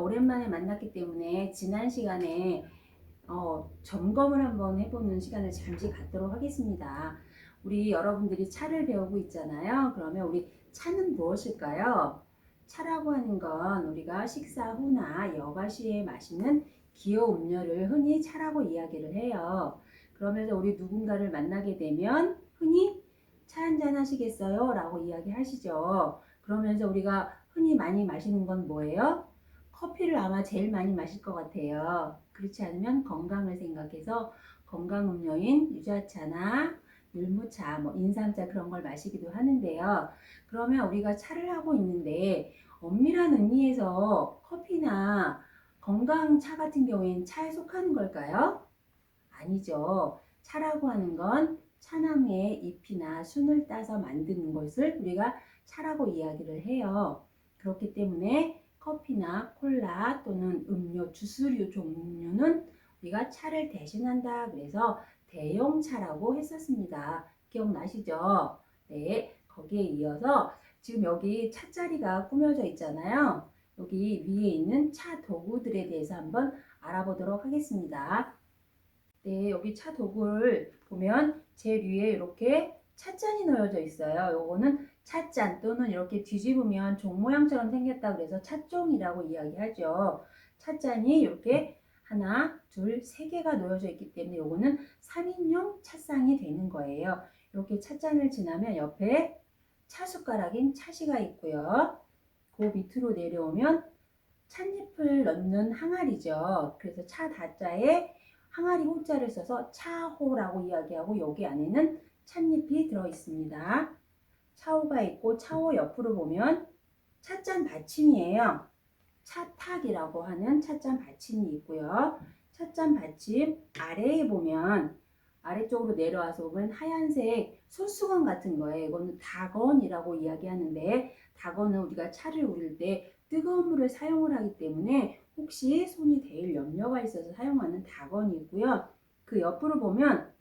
오랜만에 만났기 때문에 지난 시간에 점검을 한번 해보는 시간을 잠시 갖도록 하겠습니다. 우리 여러분들이 차를 배우고 있잖아요. 그러면 우리 차는 무엇일까요? 차라고 하는 건 우리가 식사 후나 여가 시에 마시는 기호 음료를 흔히 차라고 이야기를 해요. 그러면서 우리 누군가를 만나게 되면 흔히 차 한잔 하시겠어요? 라고 이야기하시죠. 그러면서 우리가 흔히 많이 마시는 건 뭐예요? 커피를 아마 제일 많이 마실 것 같아요. 그렇지 않으면 건강을 생각해서 건강 음료인 유자차나 율무차, 인삼차 그런 걸 마시기도 하는데요. 그러면 우리가 차를 하고 있는데 엄밀한 의미에서 커피나 건강차 같은 경우에는 차에 속하는 걸까요? 아니죠. 차라고 하는 건 차나무의 잎이나 순을 따서 만드는 것을 우리가 차라고 이야기를 해요. 그렇기 때문에 커피나 콜라 또는 음료, 주스류 종류는 우리가 차를 대신한다. 그래서 대용차라고 했었습니다. 기억나시죠? 네, 거기에 이어서 지금 여기 차자리가 꾸며져 있잖아요. 여기 위에 있는 차 도구들에 대해서 한번 알아보도록 하겠습니다. 네, 여기 차 도구를 보면 제일 위에 이렇게 찻잔이 놓여져 있어요. 요거는 찻잔 또는 이렇게 뒤집으면 종 모양처럼 생겼다 그래서 찻종이라고 이야기하죠. 찻잔이 이렇게 하나, 둘, 세 개가 놓여져 있기 때문에 요거는 3인용 찻상이 되는 거예요. 이렇게 찻잔을 지나면 옆에 차숟가락인 차시가 있고요. 그 밑으로 내려오면 찻잎을 넣는 항아리죠. 그래서 차 다자에 항아리 호자를 써서 차호라고 이야기하고 여기 안에는 찻잎이 들어 있습니다. 차호가 있고 차호 옆으로 보면 찻잔 받침이에요. 차탁이라고 하는 찻잔 받침이 있고요. 찻잔 받침 아래에 보면 아래쪽으로 내려와서 보면 하얀색 손수건 같은 거예요. 이거는 다건이라고 이야기하는데 다건은 우리가 차를 우릴 때 뜨거운 물을 사용을 하기 때문에 혹시 손이 데일 염려가 있어서 사용하는 다건이 있고요. 그 옆으로 보면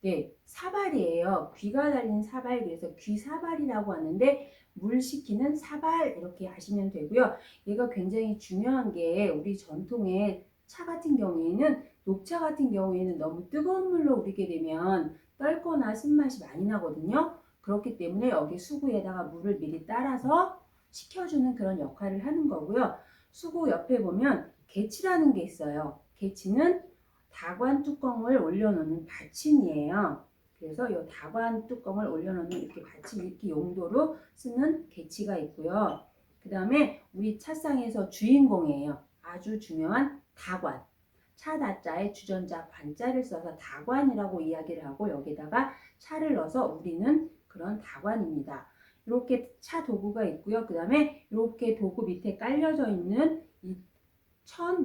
네, 사발이에요. 귀가 달린 사발, 그래서 귀사발이라고 하는데 물 식히는 사발 이렇게 하시면 되고요. 얘가 굉장히 중요한 게 우리 전통의 차 같은 경우에는 녹차 같은 경우에는 너무 뜨거운 물로 우리게 되면 떫거나 쓴맛이 많이 나거든요. 그렇기 때문에 여기 수구에다가 물을 미리 따라서 식혀주는 그런 역할을 하는 거고요. 수구 옆에 보면 개치라는 게 있어요. 개치는 다관 뚜껑을 올려놓는 받침이에요. 그래서 이 다관 뚜껑을 올려놓는 이렇게 받침, 이렇게 용도로 쓰는 개치가 있고요. 그 다음에 우리 차상에서 주인공이에요. 아주 중요한 다관. 차다자에 주전자 관자를 써서 다관이라고 이야기를 하고 여기다가 차를 넣어서 우리는 그런 다관입니다. 이렇게 차 도구가 있고요. 그 다음에 이렇게 도구 밑에 깔려져 있는 이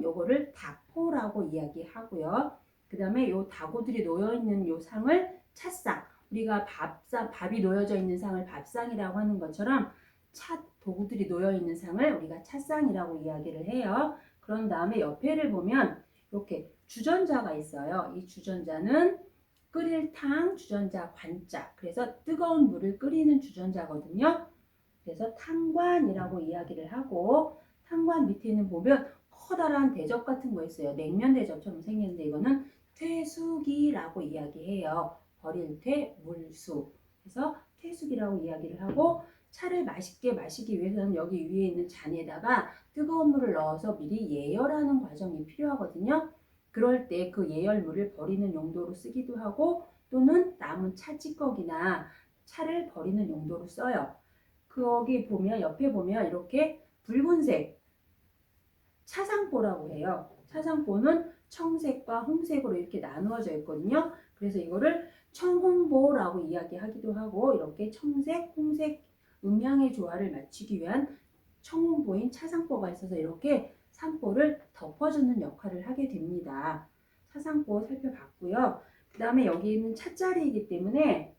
요거를 다포라고 이야기하고요. 그 다음에 요 다고들이 놓여있는 요 상을 찻상, 우리가 밥이 놓여져 있는 상을 밥상이라고 하는 것처럼 차 도구들이 놓여있는 상을 우리가 찻상이라고 이야기를 해요. 그런 다음에 옆에를 보면 이렇게 주전자가 있어요. 이 주전자는 끓일 탕 주전자 관자, 그래서 뜨거운 물을 끓이는 주전자거든요. 그래서 탕관이라고 이야기를 하고 탕관 밑에는 보면 커다란 대접 같은 거 있어요. 냉면 대접처럼 생겼는데 이거는 퇴수기라고 이야기해요. 버릴 퇴, 물수. 그래서 퇴수기라고 이야기를 하고 차를 맛있게 마시기 위해서는 여기 위에 있는 잔에다가 뜨거운 물을 넣어서 미리 예열하는 과정이 필요하거든요. 그럴 때 그 예열물을 버리는 용도로 쓰기도 하고 또는 남은 차찌꺼기나 차를 버리는 용도로 써요. 거기 보면 옆에 보면 이렇게 붉은색 차상보라고 해요. 차상보는 청색과 홍색으로 이렇게 나누어져 있거든요. 그래서 이거를 청홍보라고 이야기하기도 하고 이렇게 청색, 홍색 음양의 조화를 맞추기 위한 청홍보인 차상보가 있어서 이렇게 상보를 덮어주는 역할을 하게 됩니다. 차상보 살펴봤고요. 그 다음에 여기는 찻자리이기 때문에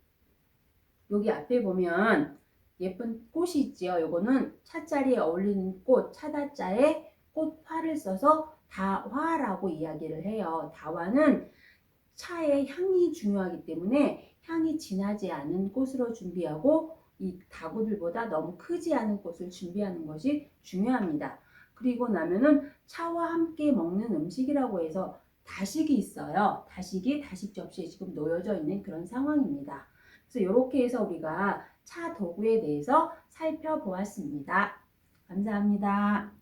여기 앞에 보면 예쁜 꽃이 있지요. 요거는 찻자리에 어울리는 꽃, 차다자에 꽃화를 써서 다화라고 이야기를 해요. 다화는 차의 향이 중요하기 때문에 향이 진하지 않은 꽃으로 준비하고 이 다구들보다 너무 크지 않은 꽃을 준비하는 것이 중요합니다. 그리고 나면은 차와 함께 먹는 음식이라고 해서 다식이 있어요. 다식이 다식 접시에 지금 놓여져 있는 그런 상황입니다. 그래서 이렇게 해서 우리가 차 도구에 대해서 살펴보았습니다. 감사합니다.